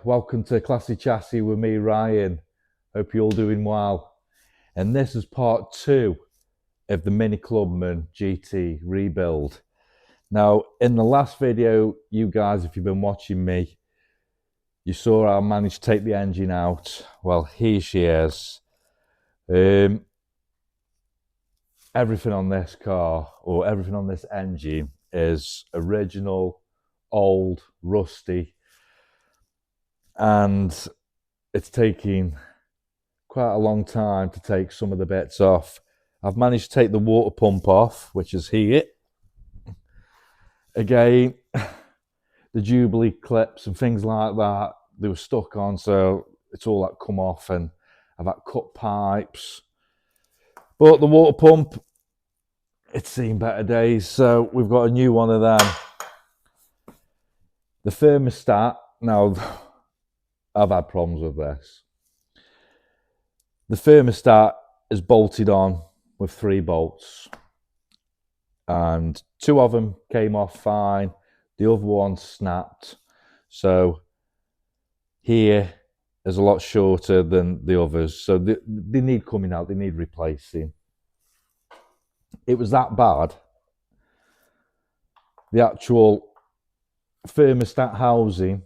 welcome to Classy Chassis with me, Ryan. Hope you're all doing well. And this is part 2 of the Mini Clubman GT rebuild. Now, in the last video, you guys, if you've been watching me, you saw I managed to take the engine out. Well, here she is. Everything on this car, or everything on this engine, is original, old, rusty, and it's taking quite a long time to take some of the bits off. I've managed to take the water pump off, which is here. Again, the Jubilee clips and things like that, they were stuck on, so it's all that come off, and I've had cut pipes. But the water pump, it's seen better days, so we've got a new one of them. The thermostat, now I've had problems with this. The thermostat is bolted on with 3 bolts, and 2 of them came off fine. The other one snapped, so here is a lot shorter than the others, so they need coming out, they need replacing. It was that bad. The actual thermostat housing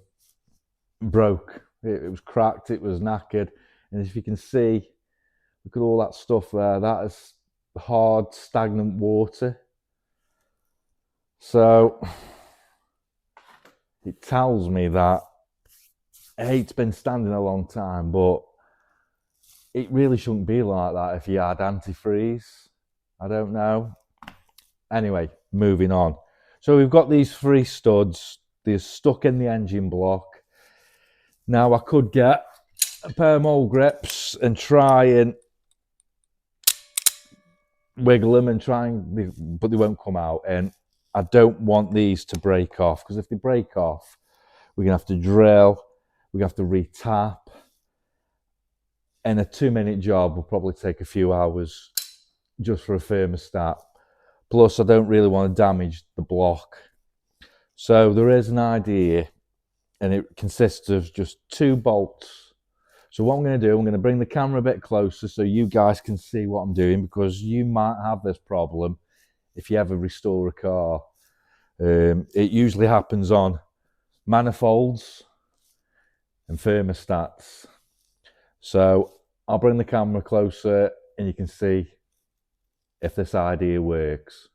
broke. It was cracked, it was knackered, and if you can see, look at all that stuff there, that is hard stagnant water. So it tells me that it's been standing a long time, but it really shouldn't be like that if you had antifreeze. I don't know. Anyway, moving on. So we've got these 3 studs. They're stuck in the engine block. Now I could get a pair of mole grips and try and wiggle them and but they won't come out. And I don't want these to break off, because if they break off, we're gonna have to drill, we're gonna have to re-tap, and a 2-minute job will probably take a few hours just for a thermostat. Plus, I don't really want to damage the block. So there is an idea, and it consists of just 2 bolts. So what I'm going to do, I'm going to bring the camera a bit closer so you guys can see what I'm doing, because you might have this problem if you ever restore a car. It usually happens on manifolds and thermostats. So I'll bring the camera closer and you can see if this idea works.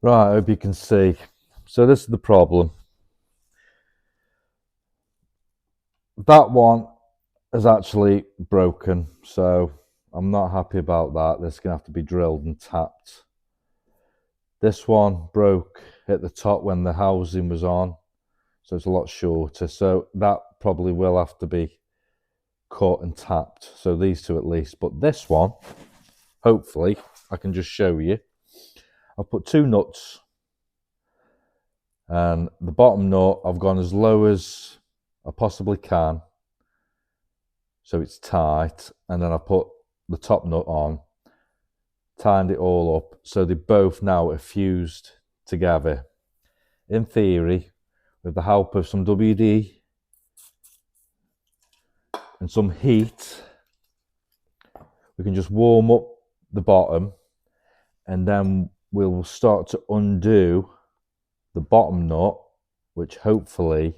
Right, I hope you can see. So this is the problem. That one is actually broken, so I'm not happy about that. This is going to have to be drilled and tapped. This one broke at the top when the housing was on, so it's a lot shorter. So that probably will have to be cut and tapped. So these 2 at least. But this one, hopefully, I can just show you. I've put 2 nuts, and the bottom nut I've gone as low as I possibly can, so it's tight, and then I put the top nut on, tightened it all up, so they both now are fused together. In theory, with the help of some WD and some heat, we can just warm up the bottom, and then we'll start to undo the bottom nut, which hopefully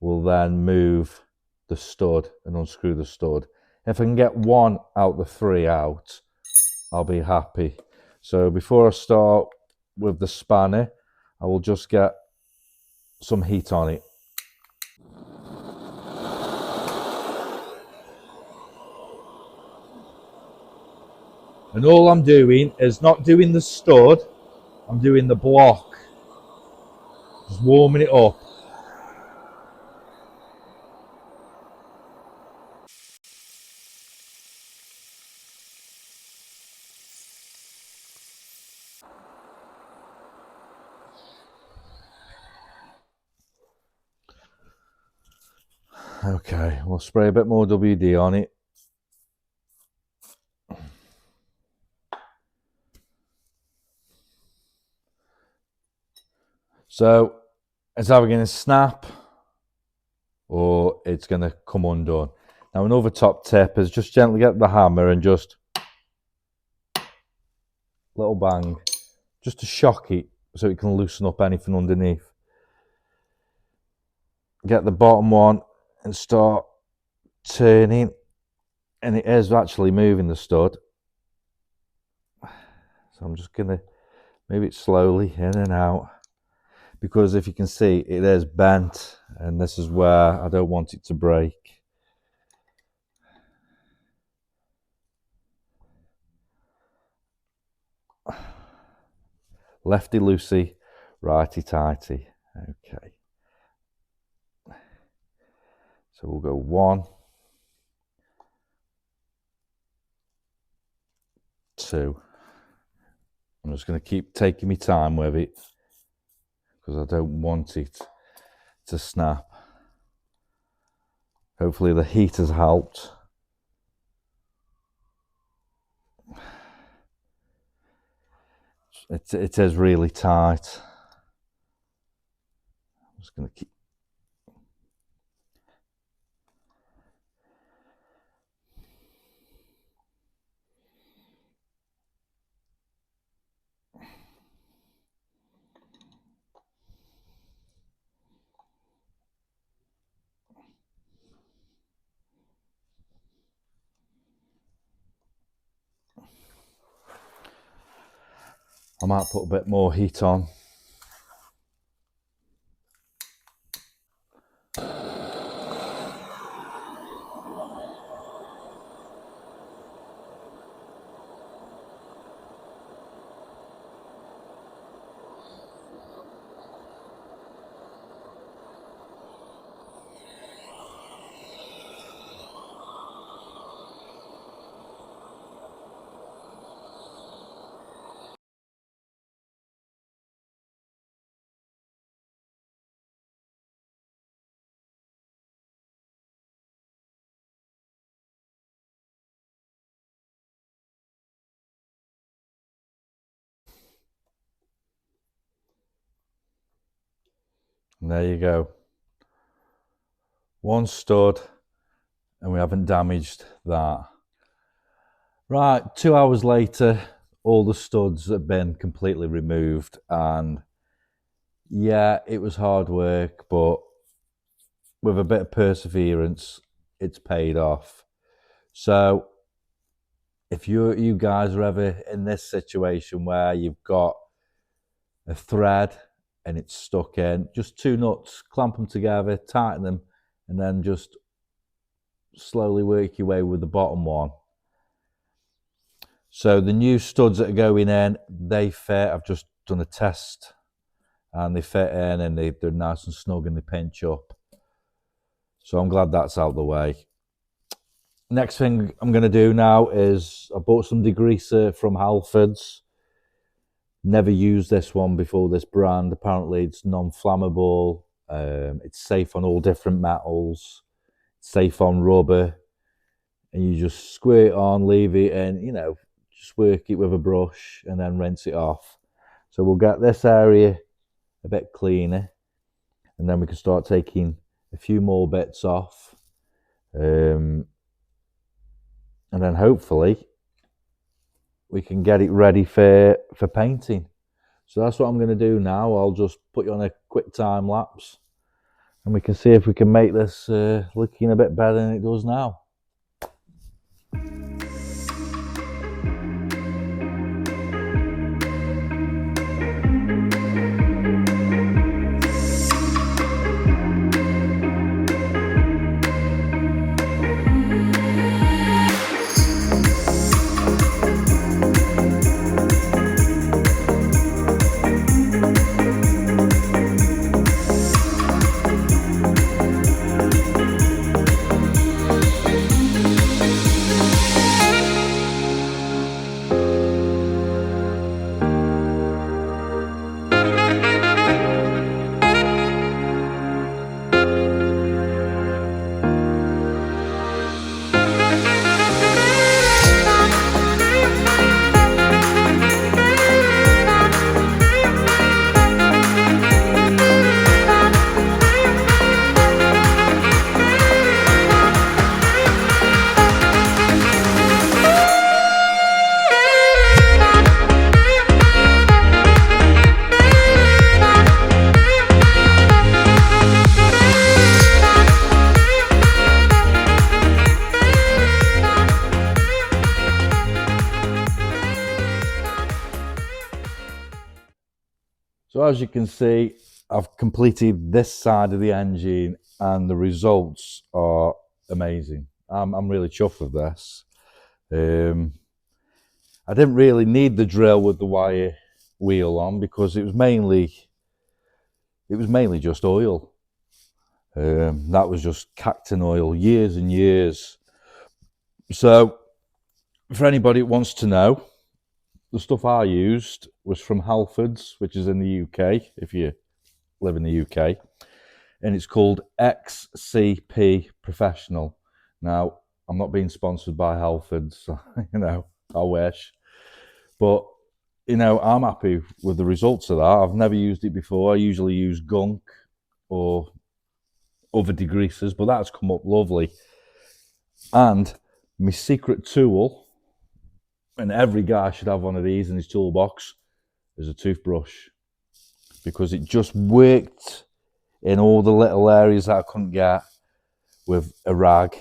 will then move the stud and unscrew the stud. If I can get 1 out the 3 out, I'll be happy. So before I start with the spanner, I will just get some heat on it. And all I'm doing is not doing the stud, I'm doing the block. Just warming it up. Okay, we'll spray a bit more WD on it. So it's either going to snap or it's going to come undone. Now another top tip is just gently get the hammer and just little bang, just to shock it so it can loosen up anything underneath. Get the bottom one and start turning, and it is actually moving the stud. So I'm just going to move it slowly in and out, because if you can see, it is bent, and this is where I don't want it to break. Lefty loosey, righty tighty. Okay. So we'll go 1, 2. I'm just going to keep taking my time with it because I don't want it to snap. Hopefully the heat has helped. It is really tight. I'm just going to keep. I might put a bit more heat on. And there you go. One stud, and we haven't damaged that. Right, 2 hours later, all the studs have been completely removed, and yeah, it was hard work, but with a bit of perseverance, it's paid off. So if you guys are ever in this situation where you've got a thread and it's stuck in, just 2 nuts, clamp them together, tighten them, and then just slowly work your way with the bottom one. So the new studs that are going in, they fit. I've just done a test, and they fit in, and they're nice and snug, and they pinch up. So I'm glad that's out of the way. Next thing I'm going to do now is I bought some degreaser from Halfords. Never used this one before, this brand. Apparently it's non-flammable. It's safe on all different metals. It's safe on rubber. And you just squirt it on, leave it, and just work it with a brush and then rinse it off. So we'll get this area a bit cleaner, and then we can start taking a few more bits off. And then hopefully we can get it ready for painting. So that's what I'm going to do now. I'll just put you on a quick time lapse, and we can see if we can make this looking a bit better than it does now. So as you can see, I've completed this side of the engine and the results are amazing. I'm really chuffed with this. I didn't really need the drill with the wire wheel on because it was mainly just oil. That was just cactin oil, years and years. So for anybody who wants to know, the stuff I used was from Halfords, which is in the UK, if you live in the UK, and it's called XCP Professional. Now, I'm not being sponsored by Halfords, so, I wish. But, I'm happy with the results of that. I've never used it before. I usually use gunk or other degreasers, but that's come up lovely. And my secret tool, and every guy should have one of these in his toolbox, is a toothbrush, because it just worked in all the little areas that I couldn't get with a rag.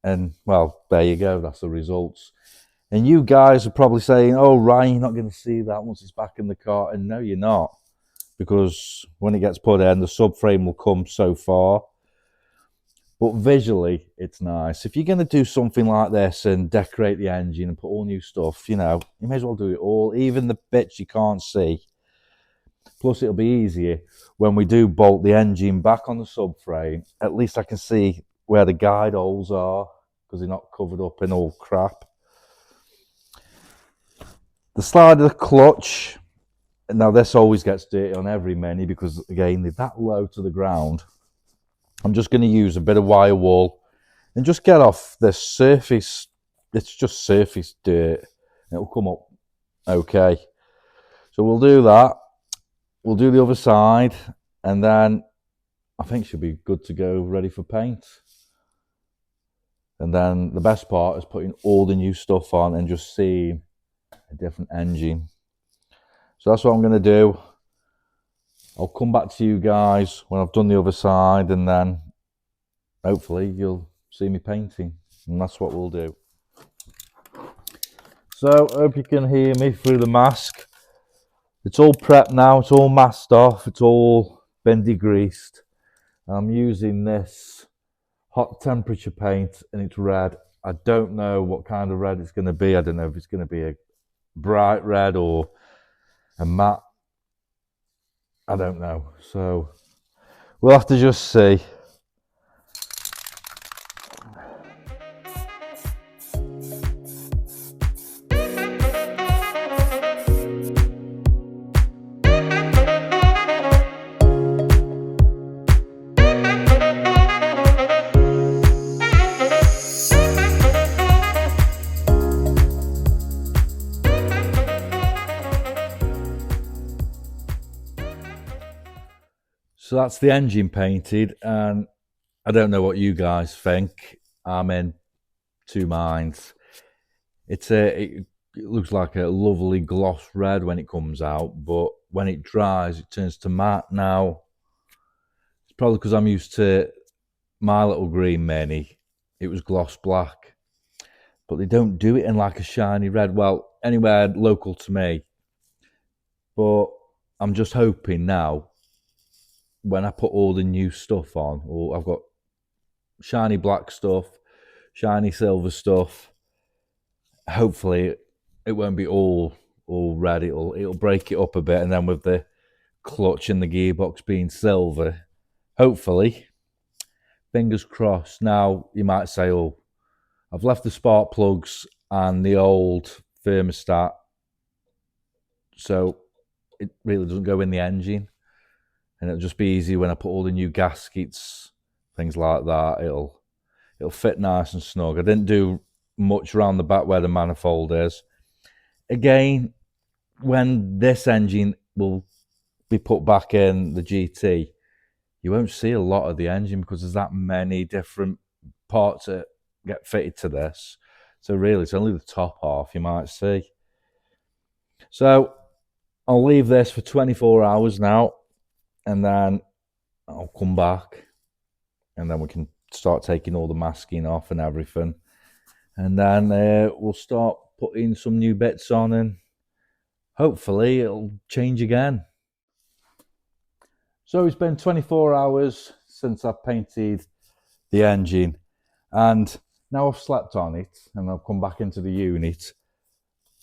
And well, there you go, that's the results. And you guys are probably saying, oh, Ryan, you're not going to see that once it's back in the car. And no, you're not, because when it gets put in, the subframe will come so far. But visually, it's nice. If you're going to do something like this and decorate the engine and put all new stuff, you may as well do it all, even the bits you can't see. Plus, it'll be easier when we do bolt the engine back on the subframe. At least I can see where the guide holes are, because they're not covered up in all crap. The slide of the clutch, now this always gets dirty on every Mini because, again, they're that low to the ground. I'm just going to use a bit of wire wool and just get off this surface. It's just surface dirt. It'll come up okay. So we'll do that. We'll do the other side, and then I think she'll be good to go, ready for paint. And then the best part is putting all the new stuff on and just seeing a different engine. So that's what I'm going to do. I'll come back to you guys when I've done the other side, and then hopefully you'll see me painting, and that's what we'll do. So I hope you can hear me through the mask. It's all prepped now, it's all masked off, it's all been degreased. I'm using this hot temperature paint, and it's red. I don't know what kind of red it's going to be. I don't know if it's going to be a bright red or a matte. I don't know. So we'll have to just see. So that's the engine painted, and I don't know what you guys think. I'm in two minds. It looks like a lovely gloss red when it comes out, but when it dries, it turns to matte. Now, it's probably because I'm used to my little green Mini. It was gloss black, but they don't do it in like a shiny red. Well, anywhere local to me. But I'm just hoping now, when I put all the new stuff on, or I've got shiny black stuff, shiny silver stuff, hopefully it won't be all red. It'll break it up a bit, and then with the clutch and the gearbox being silver, hopefully, fingers crossed. Now you might say, oh, I've left the spark plugs and the old thermostat, so it really doesn't go in the engine. And it'll just be easy when I put all the new gaskets, things like that. It'll fit nice and snug. I didn't do much around the back where the manifold is. Again, when this engine will be put back in the GT, you won't see a lot of the engine because there's that many different parts that get fitted to this. So really, it's only the top half you might see. So I'll leave this for 24 hours now, and then I'll come back, and then we can start taking all the masking off and everything. And then we'll start putting some new bits on, and hopefully it'll change again. So it's been 24 hours since I painted the engine, and now I've slept on it and I've come back into the unit.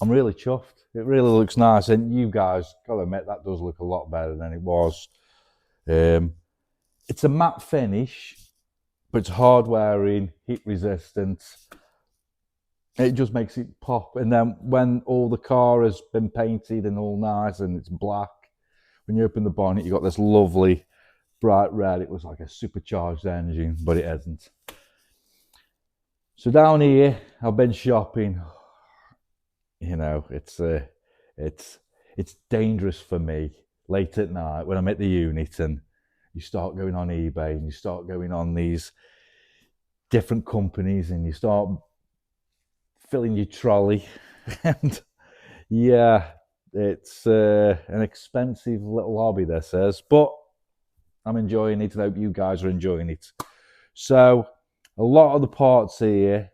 I'm really chuffed. It really looks nice, and you guys gotta admit that does look a lot better than it was. It's a matte finish, but it's hard wearing, heat resistant. It just makes it pop. And then when all the car has been painted and all nice and it's black, when you open the bonnet, you've got this lovely bright red. It looks like a supercharged engine, but it isn't. So down here, I've been shopping. You know, it's dangerous for me late at night when I'm at the unit and you start going on eBay and you start going on these different companies and you start filling your trolley. And yeah, it's an expensive little hobby, this is, but I'm enjoying it and I hope you guys are enjoying it. So a lot of the parts here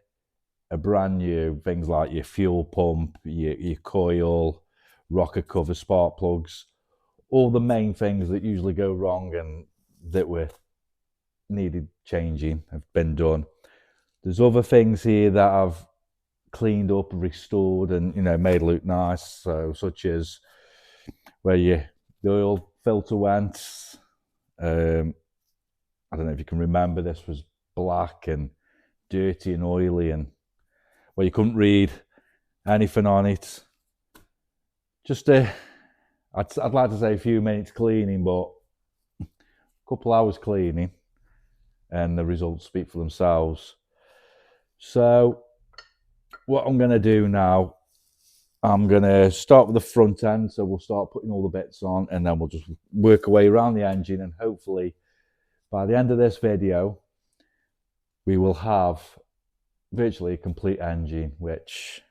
are brand new. Things like your fuel pump, your coil, rocker cover, spark plugs, all the main things that usually go wrong and that were needed changing have been done. There's other things here that I've cleaned up, restored, and made look nice. So such as where the oil filter went. I don't know if you can remember, this was black and dirty and oily, and where you couldn't read anything on it. Just I'd like to say a few minutes cleaning, but a couple hours cleaning, and the results speak for themselves. So what I'm going to do now, I'm going to start with the front end. So we'll start putting all the bits on, and then we'll just work our way around the engine, and hopefully by the end of this video we will have virtually a complete engine, which,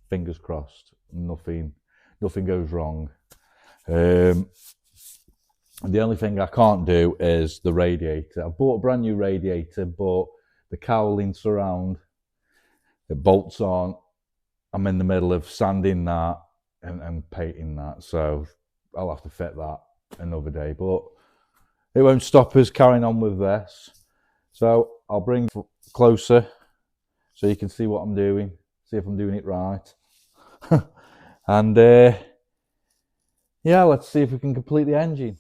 fingers crossed, nothing goes wrong. The only thing I can't do is the radiator. I bought a brand new radiator, but the cowling surround, it bolts on. I'm in the middle of sanding that and painting that, so I'll have to fit that another day, but it won't stop us carrying on with this. So I'll bring closer so you can see what I'm doing, see if I'm doing it right. And yeah, let's see if we can complete the engine.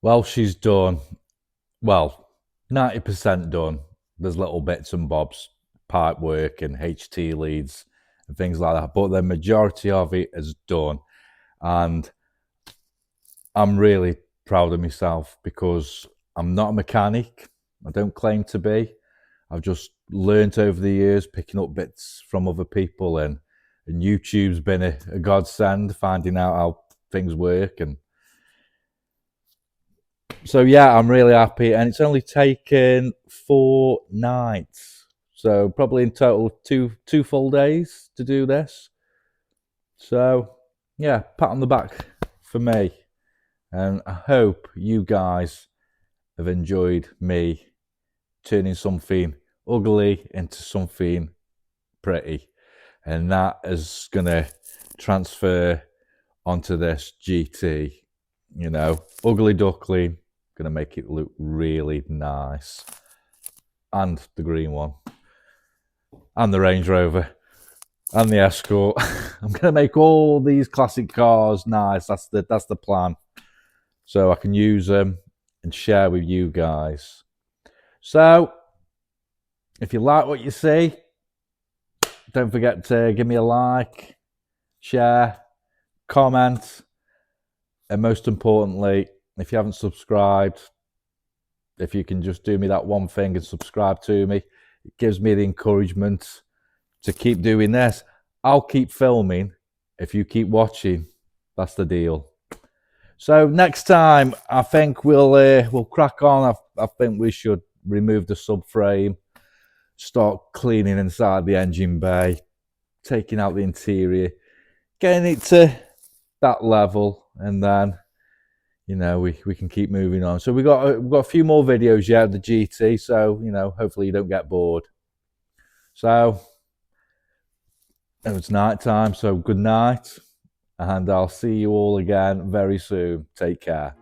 Well, she's done. Well, 90% done. There's little bits and bobs, pipe work and HT leads and things like that. But the majority of it is done. And I'm really proud of myself because I'm not a mechanic. I don't claim to be. I've just learnt over the years, picking up bits from other people, and YouTube's been a godsend, finding out how things work. And so, yeah, I'm really happy. And it's only taken 4 nights. So, probably in total, two full days to do this. So, yeah, pat on the back for me. And I hope you guys have enjoyed me turning something ugly into something pretty. And that is going to transfer onto this GT. You know, ugly duckling, going to make it look really nice. And the green one. And the Range Rover. And the Escort. I'm going to make all these classic cars nice. That's the plan. So I can use them and share with you guys. So, if you like what you see, don't forget to give me a like, share, comment, and most importantly, if you haven't subscribed, if you can just do me that one thing and subscribe to me, it gives me the encouragement to keep doing this. I'll keep filming if you keep watching. That's the deal. So next time, I think we'll crack on. I think we should remove the subframe, start cleaning inside the engine bay, taking out the interior, getting it to that level, and then we can keep moving on. So we've got a few more videos yet of the GT. So hopefully you don't get bored. So it's night time. So good night, and I'll see you all again very soon. Take care.